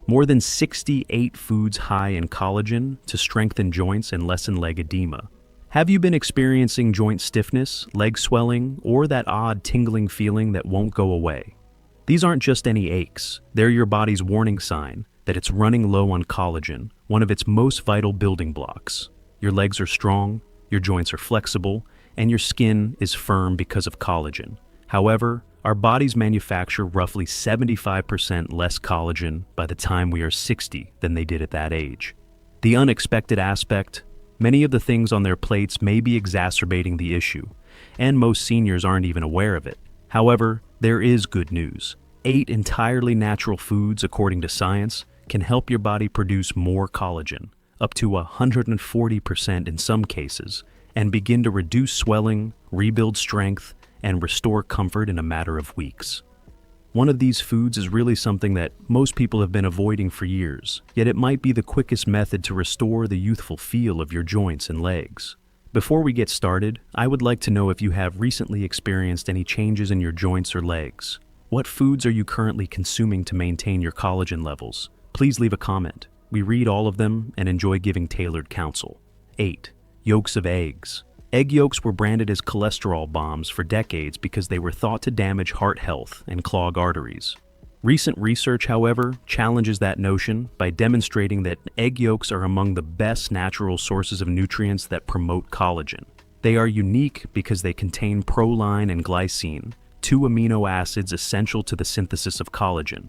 More than 68 foods high in collagen to strengthen joints and lessen leg edema. Have you been experiencing joint stiffness, leg swelling, or that odd tingling feeling that won't go away? These aren't just any aches, they're your body's warning sign that it's running low on collagen, one of its most vital building blocks. Your legs are strong, your joints are flexible, and your skin is firm because of collagen. However, our bodies manufacture roughly 75% less collagen by the time we are 60 than they did at that age. The unexpected aspect: many of the things on their plates may be exacerbating the issue, and most seniors aren't even aware of it. However, there is good news. 8 entirely natural foods, according to science, can help your body produce more collagen, up to 140% in some cases, and begin to reduce swelling, rebuild strength, and restore comfort in a matter of weeks. One of these foods is really something that most people have been avoiding for years, yet it might be the quickest method to restore the youthful feel of your joints and legs. Before we get started, I would like to know if you have recently experienced any changes in your joints or legs. What foods are you currently consuming to maintain your collagen levels? Please leave a comment. We read all of them and enjoy giving tailored counsel. 8. Yolks of eggs. Egg yolks were branded as cholesterol bombs for decades because they were thought to damage heart health and clog arteries. Recent research, however, challenges that notion by demonstrating that egg yolks are among the best natural sources of nutrients that promote collagen. They are unique because they contain proline and glycine, 2 amino acids essential to the synthesis of collagen.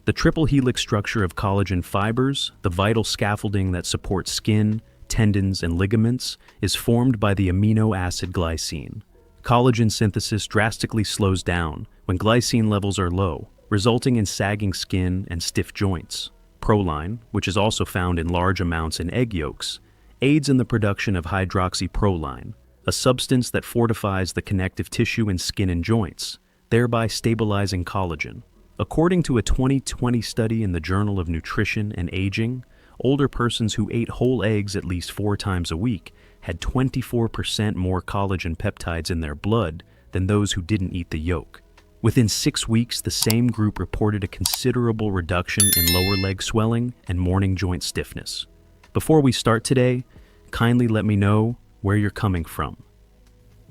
The triple helix structure of collagen fibers, the vital scaffolding that supports skin, tendons, and ligaments, is formed by the amino acid glycine. Collagen synthesis drastically slows down when glycine levels are low, resulting in sagging skin and stiff joints. Proline, which is also found in large amounts in egg yolks, aids in the production of hydroxyproline, a substance that fortifies the connective tissue in skin and joints, thereby stabilizing collagen. According to a 2020 study in the Journal of Nutrition and Aging, older persons who ate whole eggs at least 4 times a week had 24% more collagen peptides in their blood than those who didn't eat the yolk. Within 6 weeks, the same group reported a considerable reduction in lower leg swelling and morning joint stiffness. Before we start today, kindly let me know where you're coming from.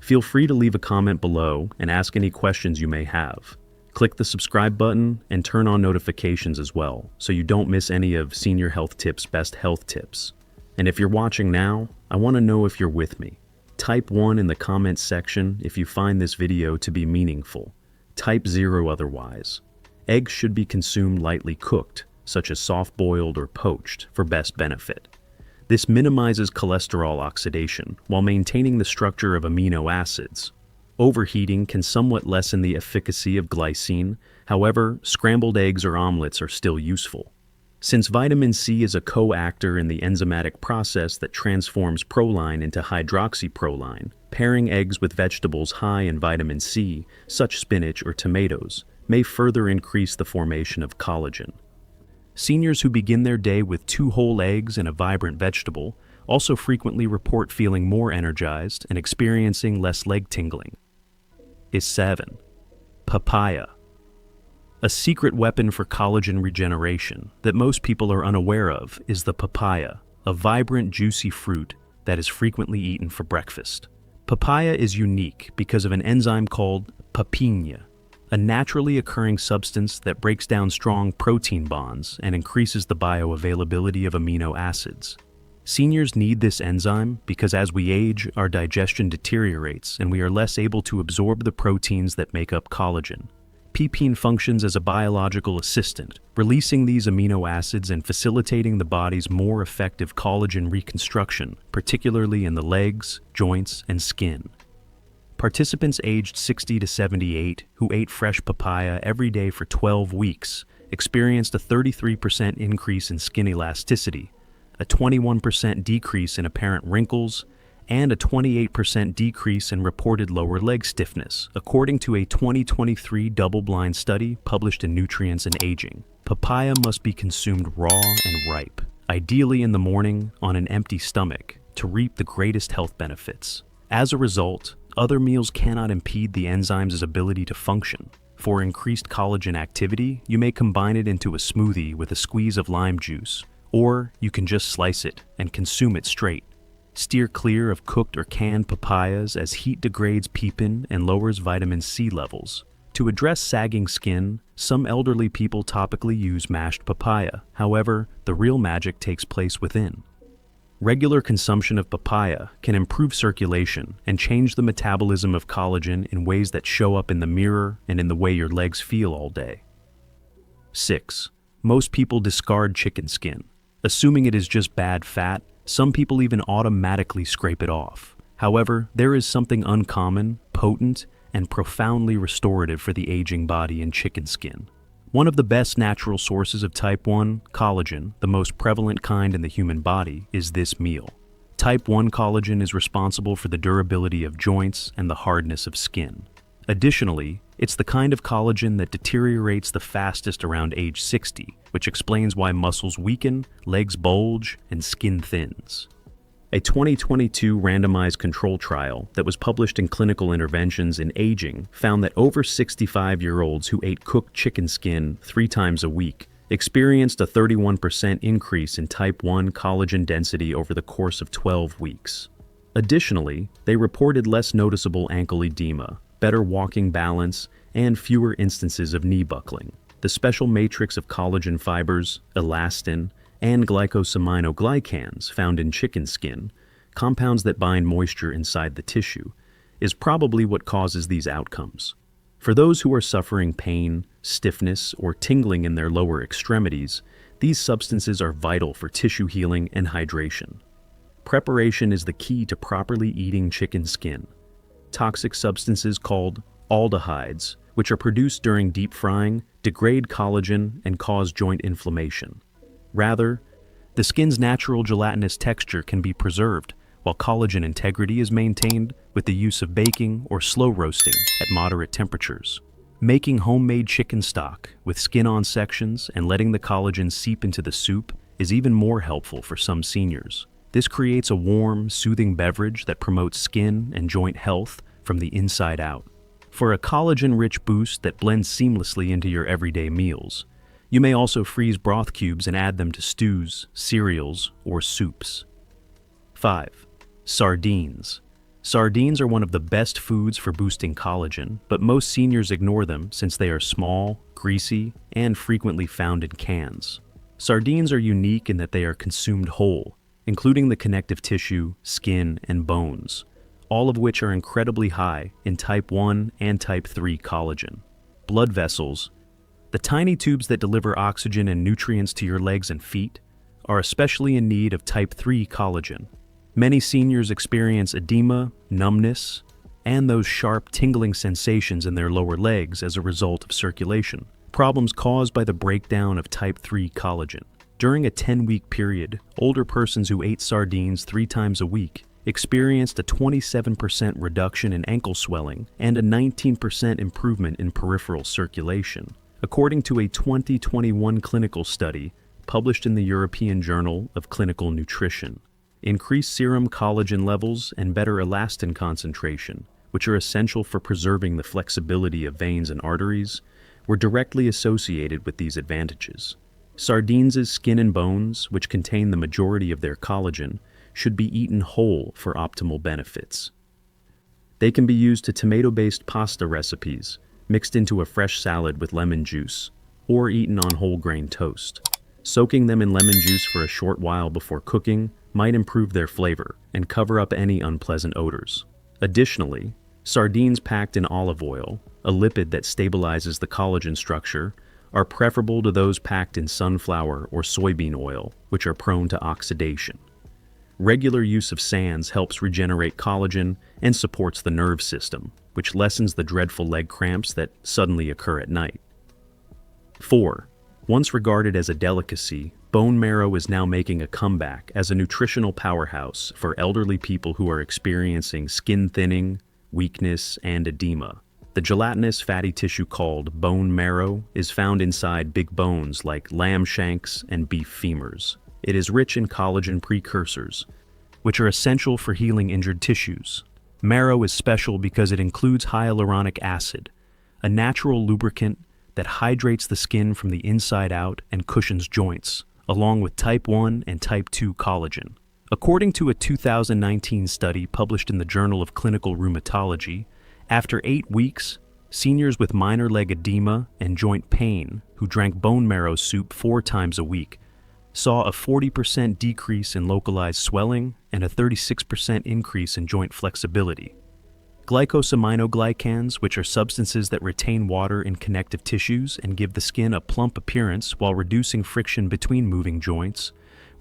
Feel free to leave a comment below and ask any questions you may have. Click the subscribe button and turn on notifications as well, so you don't miss any of Senior Health Tips' best health tips. And if you're watching now, I want to know if you're with me. Type 1 in the comments section if you find this video to be meaningful. Type 0 otherwise. Eggs should be consumed lightly cooked, such as soft-boiled or poached, for best benefit. This minimizes cholesterol oxidation while maintaining the structure of amino acids. Overheating can somewhat lessen the efficacy of glycine. However, scrambled eggs or omelets are still useful. Since vitamin C is a co-actor in the enzymatic process that transforms proline into hydroxyproline, pairing eggs with vegetables high in vitamin C, such spinach or tomatoes, may further increase the formation of collagen. Seniors who begin their day with 2 whole eggs and a vibrant vegetable also frequently report feeling more energized and experiencing less leg tingling. 7. Papaya. A secret weapon for collagen regeneration that most people are unaware of is the papaya, a vibrant, juicy fruit that is frequently eaten for breakfast. Papaya is unique because of an enzyme called papain, a naturally occurring substance that breaks down strong protein bonds and increases the bioavailability of amino acids. Seniors need this enzyme because as we age, our digestion deteriorates and we are less able to absorb the proteins that make up collagen. Papain functions as a biological assistant, releasing these amino acids and facilitating the body's more effective collagen reconstruction, particularly in the legs, joints, and skin. Participants aged 60 to 78 who ate fresh papaya every day for 12 weeks experienced a 33% increase in skin elasticity, a 21% decrease in apparent wrinkles, and a 28% decrease in reported lower leg stiffness, according to a 2023 double-blind study published in Nutrients and Aging. Papaya must be consumed raw and ripe, ideally in the morning on an empty stomach, to reap the greatest health benefits. As a result, other meals cannot impede the enzyme's ability to function. For increased collagen activity, you may combine it into a smoothie with a squeeze of lime juice, or you can just slice it and consume it straight. Steer clear of cooked or canned papayas as heat degrades pepin and lowers vitamin C levels. To address sagging skin, some elderly people topically use mashed papaya. However, the real magic takes place within. Regular consumption of papaya can improve circulation and change the metabolism of collagen in ways that show up in the mirror and in the way your legs feel all day. 6. Most people discard chicken skin. Assuming it is just bad fat, some people even automatically scrape it off. However, there is something uncommon, potent, and profoundly restorative for the aging body in chicken skin. One of the best natural sources of type 1 collagen, the most prevalent kind in the human body, is this meal. Type 1 collagen is responsible for the durability of joints and the hardness of skin. Additionally, it's the kind of collagen that deteriorates the fastest around age 60, which explains why muscles weaken, legs bulge, and skin thins. A 2022 randomized control trial that was published in Clinical Interventions in Aging found that over 65-year-olds who ate cooked chicken skin 3 times a week experienced a 31% increase in type 1 collagen density over the course of 12 weeks. Additionally, they reported less noticeable ankle edema, better walking balance, and fewer instances of knee buckling. The special matrix of collagen fibers, elastin, and glycosaminoglycans found in chicken skin, compounds that bind moisture inside the tissue, is probably what causes these outcomes. For those who are suffering pain, stiffness, or tingling in their lower extremities, these substances are vital for tissue healing and hydration. Preparation is the key to properly eating chicken skin. Toxic substances called aldehydes, which are produced during deep frying, degrade collagen and cause joint inflammation. Rather, the skin's natural gelatinous texture can be preserved, while collagen integrity is maintained with the use of baking or slow roasting at moderate temperatures. Making homemade chicken stock with skin-on sections and letting the collagen seep into the soup is even more helpful for some seniors. This creates a warm, soothing beverage that promotes skin and joint health from the inside out. For a collagen-rich boost that blends seamlessly into your everyday meals, you may also freeze broth cubes and add them to stews, cereals, or soups. 5. Sardines. Sardines are one of the best foods for boosting collagen, but most seniors ignore them since they are small, greasy, and frequently found in cans. Sardines are unique in that they are consumed whole, including the connective tissue, skin, and bones, all of which are incredibly high in type 1 and type 3 collagen. Blood vessels, the tiny tubes that deliver oxygen and nutrients to your legs and feet, are especially in need of type 3 collagen. Many seniors experience edema, numbness, and those sharp tingling sensations in their lower legs as a result of circulation, problems caused by the breakdown of type 3 collagen. During a 10-week period, older persons who ate sardines 3 times a week experienced a 27% reduction in ankle swelling and a 19% improvement in peripheral circulation, according to a 2021 clinical study published in the European Journal of Clinical Nutrition. Increased serum collagen levels and better elastin concentration, which are essential for preserving the flexibility of veins and arteries, were directly associated with these advantages. Sardines' skin and bones, which contain the majority of their collagen, should be eaten whole for optimal benefits. They can be used to tomato-based pasta recipes, mixed into a fresh salad with lemon juice, or eaten on whole grain toast. Soaking them in lemon juice for a short while before cooking might improve their flavor and cover up any unpleasant odors. Additionally, sardines packed in olive oil, a lipid that stabilizes the collagen structure, are preferable to those packed in sunflower or soybean oil, which are prone to oxidation. Regular use of SANs helps regenerate collagen and supports the nerve system, which lessens the dreadful leg cramps that suddenly occur at night. 4. Once regarded as a delicacy, bone marrow is now making a comeback as a nutritional powerhouse for elderly people who are experiencing skin thinning, weakness, and edema. The gelatinous fatty tissue called bone marrow is found inside big bones like lamb shanks and beef femurs. It is rich in collagen precursors, which are essential for healing injured tissues. Marrow is special because it includes hyaluronic acid, a natural lubricant that hydrates the skin from the inside out and cushions joints, along with type 1 and type 2 collagen. According to a 2019 study published in the Journal of Clinical Rheumatology, after 8 weeks, seniors with minor leg edema and joint pain who drank bone marrow soup 4 times a week saw a 40% decrease in localized swelling and a 36% increase in joint flexibility. Glycosaminoglycans, which are substances that retain water in connective tissues and give the skin a plump appearance while reducing friction between moving joints,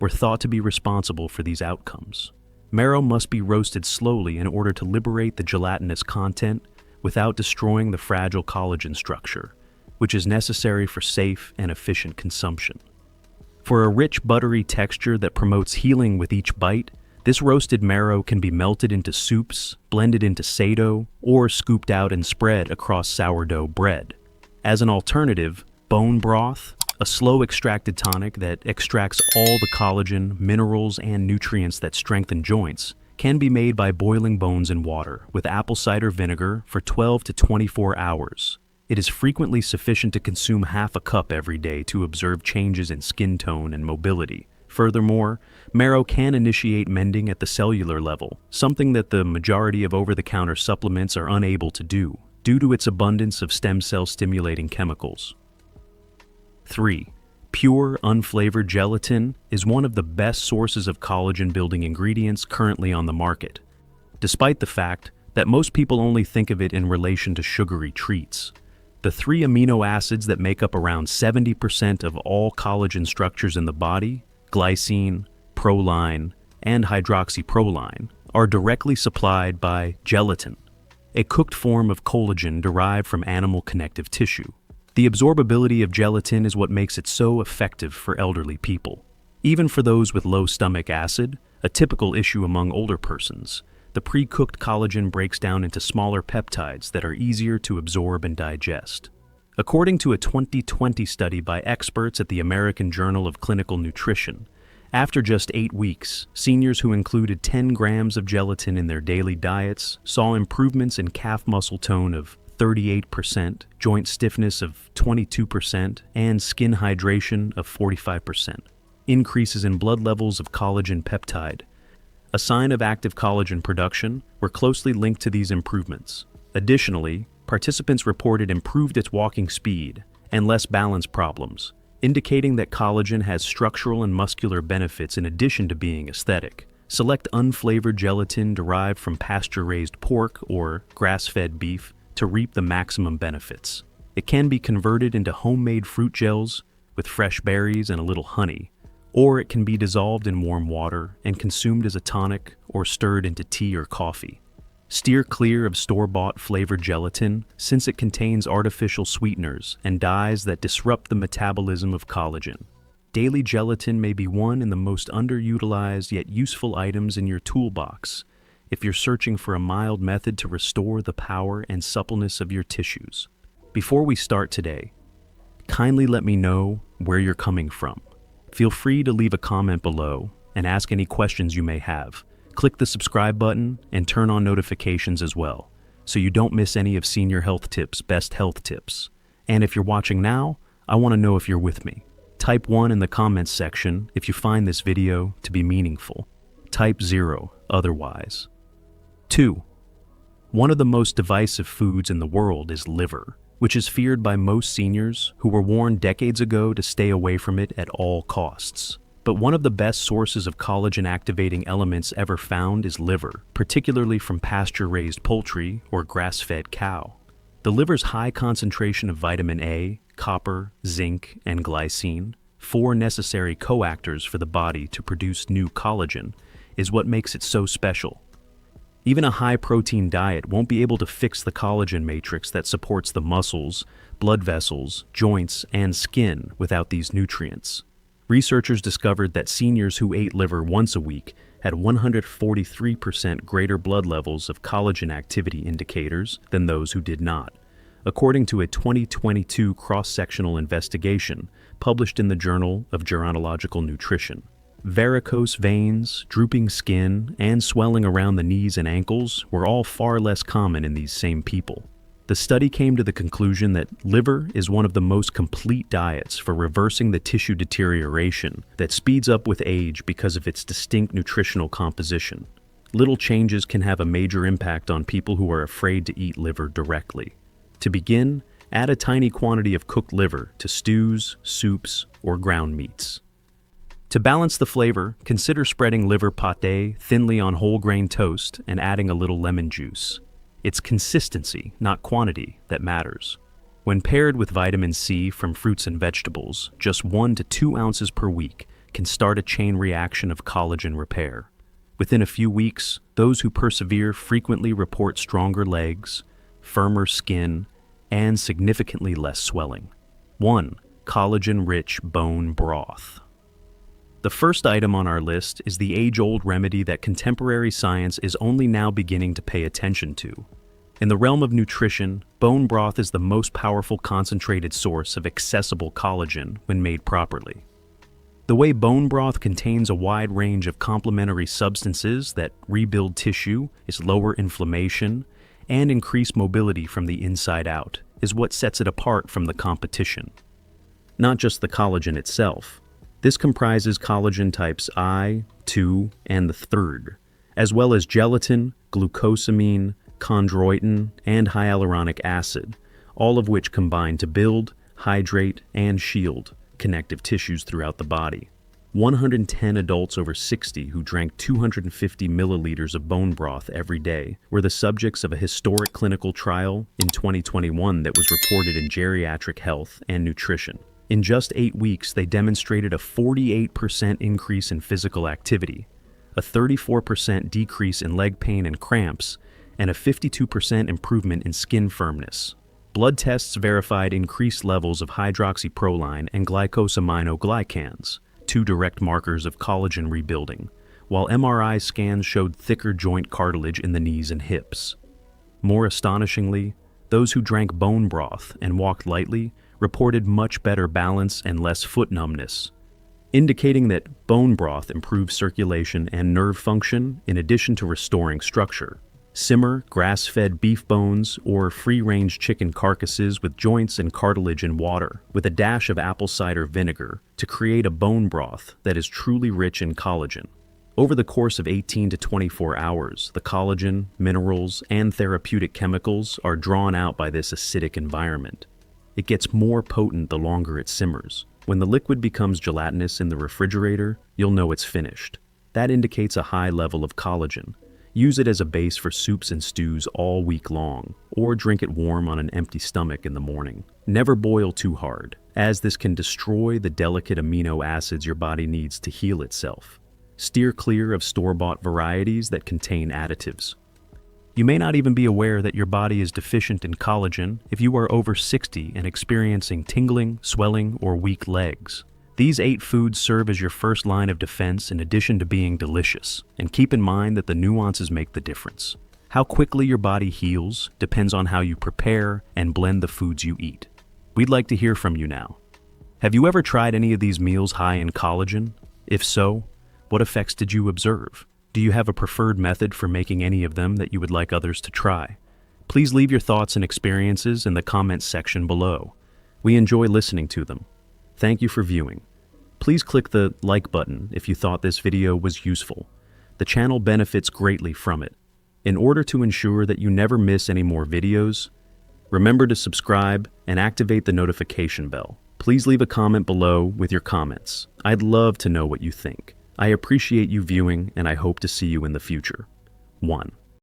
were thought to be responsible for these outcomes. Marrow must be roasted slowly in order to liberate the gelatinous content without destroying the fragile collagen structure, which is necessary for safe and efficient consumption. For a rich, buttery texture that promotes healing with each bite, this roasted marrow can be melted into soups, blended into sado, or scooped out and spread across sourdough bread. As an alternative, bone broth, a slow extracted tonic that extracts all the collagen, minerals, and nutrients that strengthen joints, can be made by boiling bones in water with apple cider vinegar for 12 to 24 hours. It is frequently sufficient to consume half a cup every day to observe changes in skin tone and mobility. Furthermore, marrow can initiate mending at the cellular level, something that the majority of over-the-counter supplements are unable to do, due to its abundance of stem cell stimulating chemicals. 3. Pure, unflavored gelatin is one of the best sources of collagen-building ingredients currently on the market, despite the fact that most people only think of it in relation to sugary treats. The 3 amino acids that make up around 70% of all collagen structures in the body, glycine, proline, and hydroxyproline, are directly supplied by gelatin, a cooked form of collagen derived from animal connective tissue. The absorbability of gelatin is what makes it so effective for elderly people. Even for those with low stomach acid, a typical issue among older persons, the pre-cooked collagen breaks down into smaller peptides that are easier to absorb and digest. According to a 2020 study by experts at the American Journal of Clinical Nutrition, after just 8 weeks, seniors who included 10 grams of gelatin in their daily diets saw improvements in calf muscle tone of 38%, joint stiffness of 22%, and skin hydration of 45%. Increases in blood levels of collagen peptide, a sign of active collagen production, were closely linked to these improvements. Additionally, participants reported improved its walking speed and less balance problems, indicating that collagen has structural and muscular benefits in addition to being aesthetic. Select unflavored gelatin derived from pasture-raised pork or grass-fed beef to reap the maximum benefits. It can be converted into homemade fruit gels with fresh berries and a little honey, or it can be dissolved in warm water and consumed as a tonic or stirred into tea or coffee. Steer clear of store-bought flavored gelatin since it contains artificial sweeteners and dyes that disrupt the metabolism of collagen. Daily gelatin may be one in the most underutilized yet useful items in your toolbox if you're searching for a mild method to restore the power and suppleness of your tissues. Before we start today, kindly let me know where you're coming from. Feel free to leave a comment below and ask any questions you may have. Click the subscribe button and turn on notifications as well, so you don't miss any of Senior Health Tips' best health tips. And if you're watching now, I want to know if you're with me. Type 1 in the comments section if you find this video to be meaningful. Type 0 otherwise. 2. One of the most divisive foods in the world is liver, which is feared by most seniors who were warned decades ago to stay away from it at all costs. But one of the best sources of collagen-activating elements ever found is liver, particularly from pasture-raised poultry or grass-fed cow. The liver's high concentration of vitamin A, copper, zinc, and glycine, 4 necessary coactors for the body to produce new collagen, is what makes it so special. Even a high-protein diet won't be able to fix the collagen matrix that supports the muscles, blood vessels, joints, and skin without these nutrients. Researchers discovered that seniors who ate liver once a week had 143% greater blood levels of collagen activity indicators than those who did not, according to a 2022 cross-sectional investigation published in the Journal of Gerontological Nutrition. Varicose veins, drooping skin, and swelling around the knees and ankles were all far less common in these same people. The study came to the conclusion that liver is one of the most complete diets for reversing the tissue deterioration that speeds up with age because of its distinct nutritional composition. Little changes can have a major impact on people who are afraid to eat liver directly. To begin, add a tiny quantity of cooked liver to stews, soups, or ground meats. To balance the flavor, consider spreading liver pâté thinly on whole grain toast and adding a little lemon juice. It's consistency, not quantity, that matters. When paired with vitamin C from fruits and vegetables, just 1 to 2 ounces per week can start a chain reaction of collagen repair. Within a few weeks, those who persevere frequently report stronger legs, firmer skin, and significantly less swelling. 1. Collagen-rich bone broth. The first item on our list is the age-old remedy that contemporary science is only now beginning to pay attention to. In the realm of nutrition, bone broth is the most powerful concentrated source of accessible collagen when made properly. The way bone broth contains a wide range of complementary substances that rebuild tissue, is lower inflammation, and increase mobility from the inside out is what sets it apart from the competition. Not just the collagen itself. This comprises collagen types I, II, and the third, as well as gelatin, glucosamine, chondroitin, and hyaluronic acid, all of which combine to build, hydrate, and shield connective tissues throughout the body. 110 adults over 60 who drank 250 milliliters of bone broth every day were the subjects of a historic clinical trial in 2021 that was reported in Geriatric Health and Nutrition. In just 8 weeks, they demonstrated a 48% increase in physical activity, a 34% decrease in leg pain and cramps, and a 52% improvement in skin firmness. Blood tests verified increased levels of hydroxyproline and glycosaminoglycans, 2 direct markers of collagen rebuilding, while MRI scans showed thicker joint cartilage in the knees and hips. More astonishingly, those who drank bone broth and walked lightly reported much better balance and less foot numbness, indicating that bone broth improves circulation and nerve function in addition to restoring structure. Simmer grass-fed beef bones or free-range chicken carcasses with joints and cartilage in water with a dash of apple cider vinegar to create a bone broth that is truly rich in collagen. Over the course of 18 to 24 hours, the collagen, minerals, and therapeutic chemicals are drawn out by this acidic environment. It gets more potent the longer it simmers. When the liquid becomes gelatinous in the refrigerator, you'll know it's finished. That indicates a high level of collagen. Use it as a base for soups and stews all week long, or drink it warm on an empty stomach in the morning. Never boil too hard, as this can destroy the delicate amino acids your body needs to heal itself. Steer clear of store-bought varieties that contain additives. You may not even be aware that your body is deficient in collagen if you are over 60 and experiencing tingling, swelling, or weak legs. These 8 foods serve as your first line of defense in addition to being delicious, and keep in mind that the nuances make the difference. How quickly your body heals depends on how you prepare and blend the foods you eat. We'd like to hear from you now. Have you ever tried any of these meals high in collagen? If so, what effects did you observe? Do you have a preferred method for making any of them that you would like others to try? Please leave your thoughts and experiences in the comments section below. We enjoy listening to them. Thank you for viewing. Please click the like button if you thought this video was useful. The channel benefits greatly from it. In order to ensure that you never miss any more videos, remember to subscribe and activate the notification bell. Please leave a comment below with your comments. I'd love to know what you think. I appreciate you viewing, and I hope to see you in the future. 1.